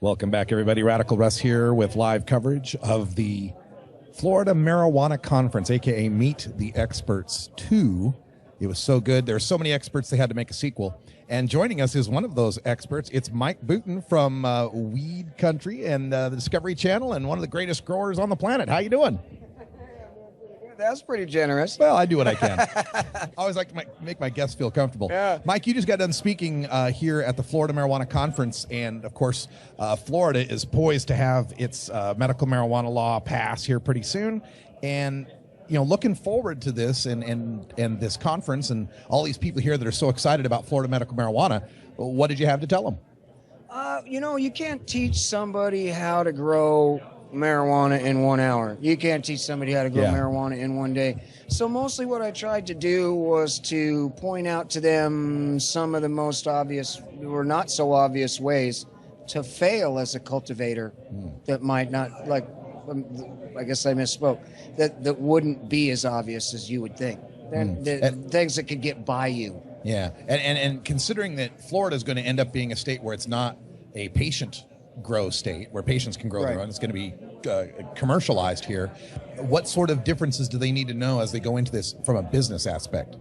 Welcome back, everybody. Radical Russ here with live coverage of the Florida Marijuana Conference, a.k.a. Meet the Experts 2. It was so good. There are so many experts, they had to make a sequel. And joining us is one of those experts. It's Mike Boutin from Weed Country and the Discovery Channel and one of the greatest growers on the planet. How you doing? That's pretty generous. Well, I do what I can. I always like to make my guests feel comfortable. Yeah. Mike, you just got done speaking here at the Florida Marijuana Conference, and of course, Florida is poised to have its medical marijuana law pass here pretty soon. And you know, looking forward to this and this conference and all these people here that are so excited about Florida medical marijuana. What did you have to tell them? You know, you can't teach somebody how to grow marijuana in 1 hour. You can't teach somebody how to grow marijuana in 1 day. So mostly what I tried to do was to point out to them some of the most obvious or not so obvious ways to fail as a cultivator that might not, like, I guess I misspoke, that wouldn't be as obvious as you would think. Things that could get by you. Yeah, and considering that Florida is going to end up being a state where it's not a patient grow state, where patients can grow their own, it's going to be commercialized here. What sort of differences do they need to know as they go into this from a business aspect?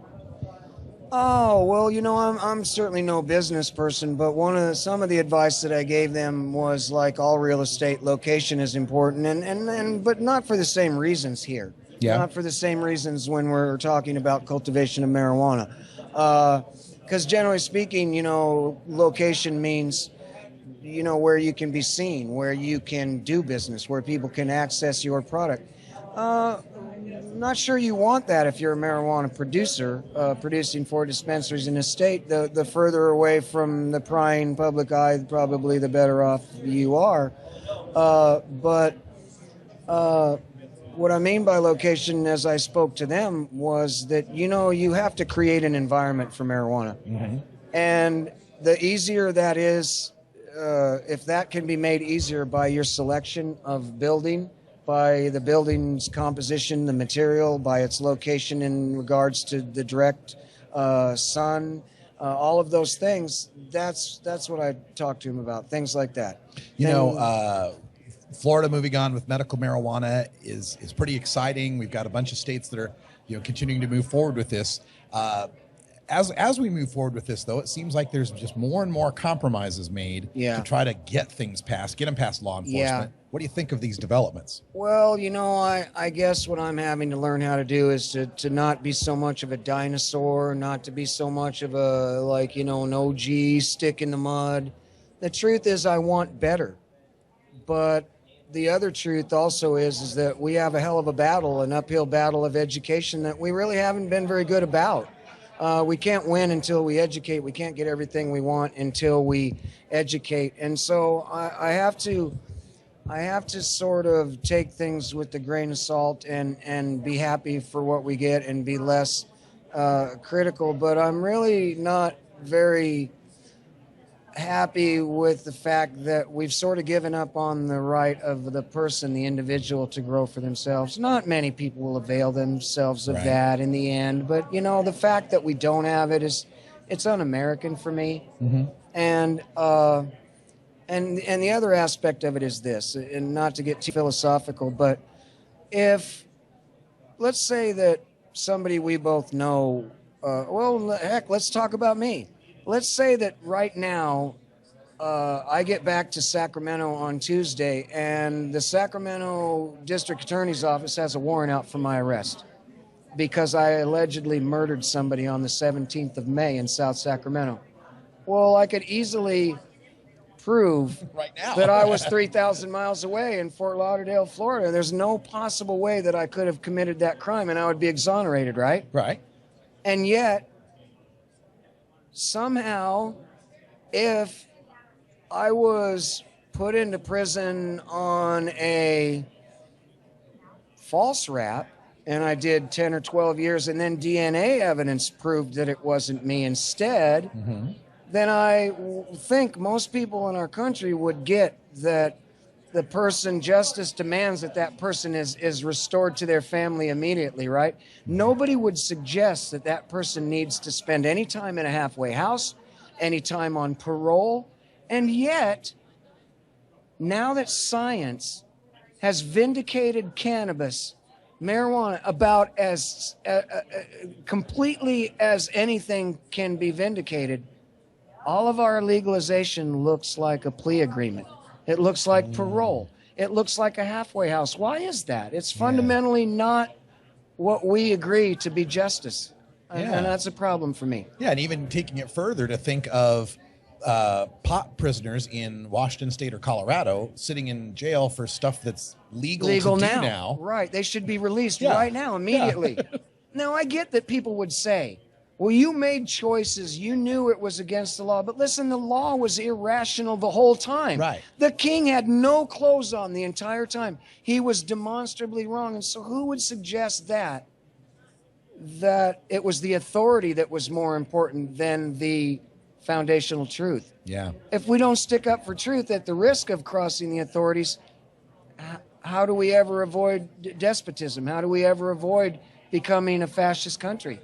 Oh, well, you know, I'm certainly no business person, but some of the advice that I gave them was, like all real estate, location is important, but not for the same reasons here. Yeah. Not for the same reasons when we're talking about cultivation of marijuana. Because generally speaking, you know, location means, you know, where you can be seen, where you can do business, where people can access your product. Not sure you want that if you're a marijuana producer producing for dispensaries in a state. The further away from the prying public eye, probably the better off you are. But what I mean by location, as I spoke to them, was that, you know, you have to create an environment for marijuana. Mm-hmm. And the easier that is, if that can be made easier by your selection of building, by the building's composition, the material, by its location in regards to the direct sun, all of those things, that's what I talk to him about, things like that. You know, Florida moving on with medical marijuana is pretty exciting. We've got a bunch of states that are, you know, continuing to move forward with this. As we move forward with this, though, it seems like there's just more and more compromises made to try to get things passed, get them past law enforcement. Yeah. What do you think of these developments? Well, you know, I guess what I'm having to learn how to do is to not be so much of a dinosaur, not to be so much of a, like, you know, an OG stick in the mud. The truth is I want better. But the other truth also is that we have a hell of a battle, an uphill battle of education that we really haven't been very good about. We can't win until we educate. We can't get everything we want until we educate. And so I have to sort of take things with a grain of salt and be happy for what we get and be less critical. But I'm really not very happy with the fact that we've sort of given up on the right of the person, the individual, to grow for themselves. Not many people will avail themselves of that in the end, but you know, the fact that we don't have it it's un-American for me. Mm-hmm. And the other aspect of it is this, and not to get too philosophical, but if, let's say that somebody we both know, well, heck, let's talk about me. Let's say that right now I get back to Sacramento on Tuesday and the Sacramento District Attorney's Office has a warrant out for my arrest because I allegedly murdered somebody on the 17th of May in South Sacramento. Well, I could easily prove right now that I was 3,000 miles away in Fort Lauderdale, Florida. There's no possible way that I could have committed that crime and I would be exonerated, right? Right. And yet, somehow, if I was put into prison on a false rap and I did 10 or 12 years and then DNA evidence proved that it wasn't me instead, then I think most people in our country would get that the person, justice demands that that person is restored to their family immediately, right? Nobody would suggest that that person needs to spend any time in a halfway house, any time on parole, and yet now that science has vindicated cannabis, marijuana, about as completely as anything can be vindicated, all of our legalization looks like a plea agreement. It looks like parole. It looks like a halfway house. Why is that? It's fundamentally not what we agree to be justice. And that's a problem for me. Yeah, and even taking it further to think of pot prisoners in Washington State or Colorado sitting in jail for stuff that's legal to do now. Right. They should be released right now, immediately. Yeah. Now, I get that people would say, well, you made choices. You knew it was against the law. But listen, the law was irrational the whole time. Right. The king had no clothes on the entire time. He was demonstrably wrong. And so who would suggest that it was the authority that was more important than the foundational truth? Yeah. If we don't stick up for truth at the risk of crossing the authorities, how do we ever avoid despotism? How do we ever avoid becoming a fascist country?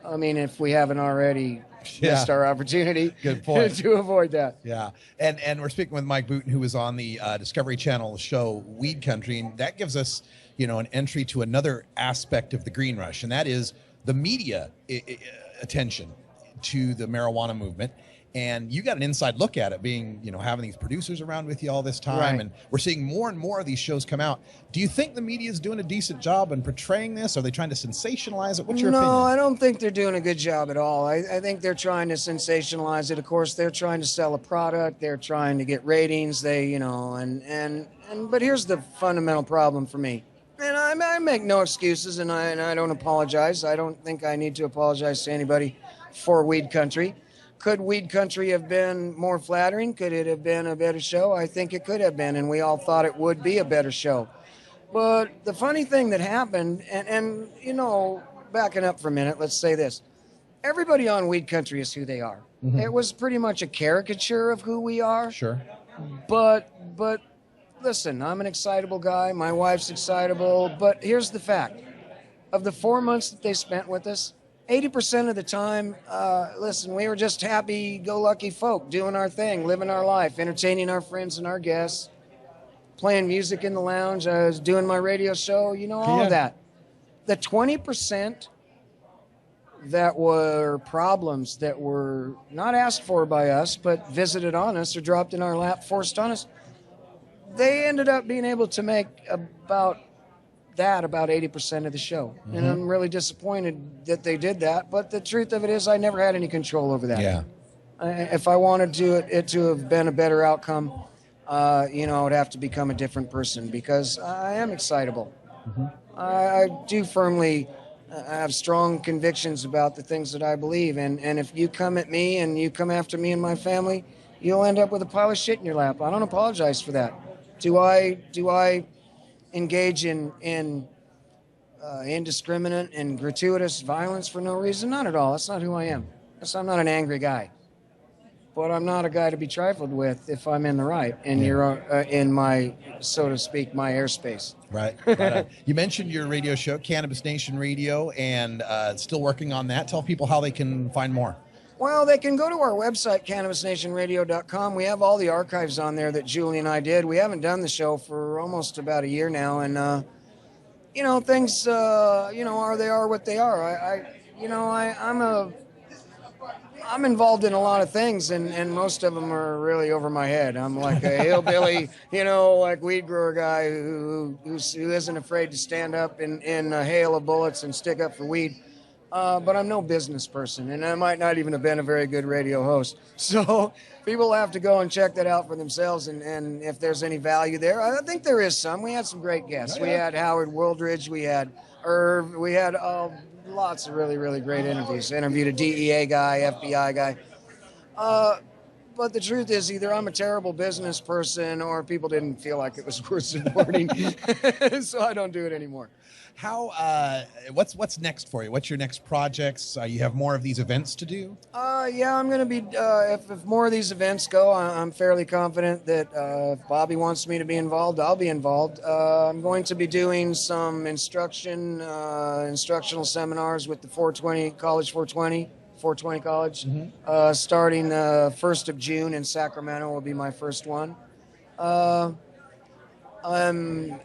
I mean, if we haven't already missed our opportunity to avoid that. Yeah. And we're speaking with Mike Boutin, who was on the Discovery Channel show Weed Country, and that gives us, an entry to another aspect of the green rush, and that is the media attention to the marijuana movement. And you got an inside look at it, being, having these producers around with you all this time. Right. And we're seeing more and more of these shows come out. Do you think the media is doing a decent job in portraying this? Are they trying to sensationalize it? What's your opinion? No, I don't think they're doing a good job at all. I think they're trying to sensationalize it. Of course, they're trying to sell a product. They're trying to get ratings. But here's the fundamental problem for me. And I make no excuses, and I don't apologize. I don't think I need to apologize to anybody for Weed Country. Could Weed Country have been more flattering? Could it have been a better show? I think it could have been, and we all thought it would be a better show. But the funny thing that happened, and backing up for a minute, let's say this. Everybody on Weed Country is who they are. Mm-hmm. It was pretty much a caricature of who we are. Sure. But listen, I'm an excitable guy. My wife's excitable. But here's the fact. Of the 4 months that they spent with us, 80% of the time, we were just happy-go-lucky folk doing our thing, living our life, entertaining our friends and our guests, playing music in the lounge. I was doing my radio show, all of that. The 20% that were problems that were not asked for by us, but visited on us or dropped in our lap, forced on us, they ended up being able to make about 80% of the show. Mm-hmm. And I'm really disappointed that they did that. But the truth of it is I never had any control over that. Yeah. If I wanted it to have been a better outcome, I would have to become a different person because I am excitable. Mm-hmm. I do firmly have strong convictions about the things that I believe. And if you come at me and you come after me and my family, you'll end up with a pile of shit in your lap. I don't apologize for that. Do I engage in indiscriminate and gratuitous violence for no reason? Not at all. That's not who I am. I'm not an angry guy. But I'm not a guy to be trifled with if I'm in the right and you're in my, so to speak, my airspace. Right. You mentioned your radio show, Cannabis Nation Radio, and still working on that. Tell people how they can find more. Well, they can go to our website, cannabisnationradio.com. We have all the archives on there that Julie and I did. We haven't done the show for almost about a year now. And, things, are what they are. I'm involved in a lot of things, and most of them are really over my head. I'm like a hillbilly, weed grower guy who isn't afraid to stand up in a hail of bullets and stick up for weed. But I'm no business person, and I might not even have been a very good radio host. So people have to go and check that out for themselves, and if there's any value there, I think there is some. We had some great guests. We had Howard Wooldridge, we had Irv, we had lots of really, really great interviews. Interviewed a DEA guy, FBI guy. But the truth is either I'm a terrible business person or people didn't feel like it was worth supporting, so I don't do it anymore. What's next for you? What's your next projects? You have more of these events to do? I'm going to be, if more of these events go, I'm fairly confident that if Bobby wants me to be involved, I'll be involved. I'm going to be doing some instructional seminars with the 420 College, 420 College, starting the 1st of June in Sacramento will be my first one. I'm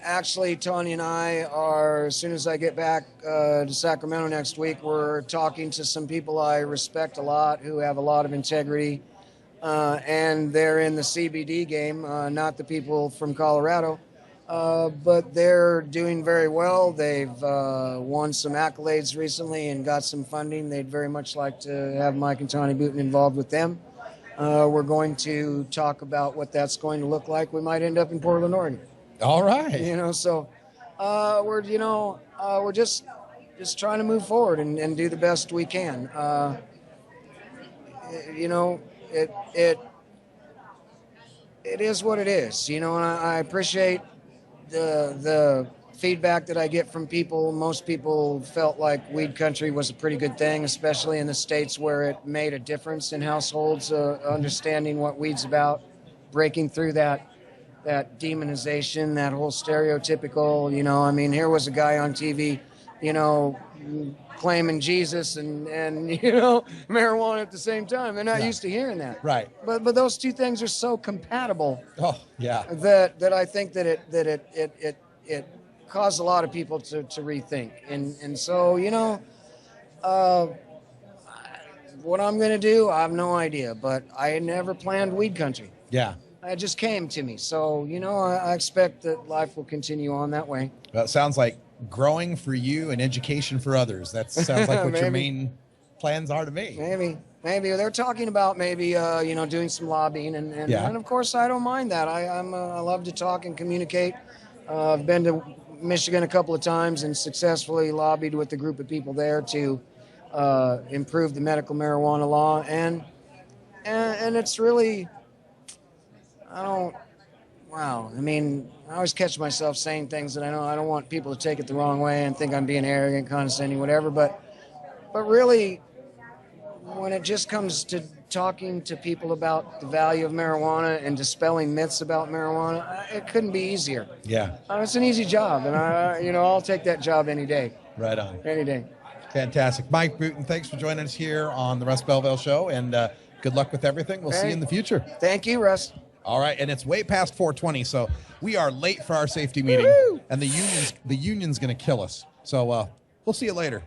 actually, Tanya and I are, as soon as I get back to Sacramento next week, we're talking to some people I respect a lot who have a lot of integrity, and they're in the CBD game, not the people from Colorado, but they're doing very well. They've won some accolades recently and got some funding. They'd very much like to have Mike and Tony Boutin involved with them. We're going to talk about what that's going to look like. We might end up in Portland, Oregon. All right. You know, so we're just trying to move forward and do the best we can. You know, it is what it is. You know, and I appreciate the feedback that I get from people. Most people felt like weed country was a pretty good thing, especially in the states where it made a difference in households, understanding what weed's about, breaking through that demonization, that whole stereotypical, you know, I mean, here was a guy on TV, you know, claiming Jesus and you know, marijuana at the same time. They're not used to hearing that. Right. But those two things are so compatible. Oh, yeah. That I think that it caused a lot of people to rethink. And so, you know, what I'm going to do, I have no idea, but I never planned weed country. Yeah. It just came to me. So, you know, I expect that life will continue on that way. Well, it sounds like growing for you and education for others. That sounds like what your main plans are to me. Maybe they're talking about maybe you know, doing some lobbying and of course I don't mind that. I love to talk and communicate. I've been to Michigan a couple of times and successfully lobbied with a group of people there to improve the medical marijuana law, and it's really, I mean, I always catch myself saying things that I don't want people to take it the wrong way and think I'm being arrogant, condescending, whatever, but really, when it just comes to talking to people about the value of marijuana and dispelling myths about marijuana, it couldn't be easier. Yeah. It's an easy job, and I'll take that job any day. Right on. Any day. Fantastic. Mike Boutin, thanks for joining us here on the Russ Belville Show, and good luck with everything. We'll see you in the future. Thank you, Russ. All right, and it's way past 4:20, so we are late for our safety meeting. Woo-hoo! And the union's going to kill us. So we'll see you later.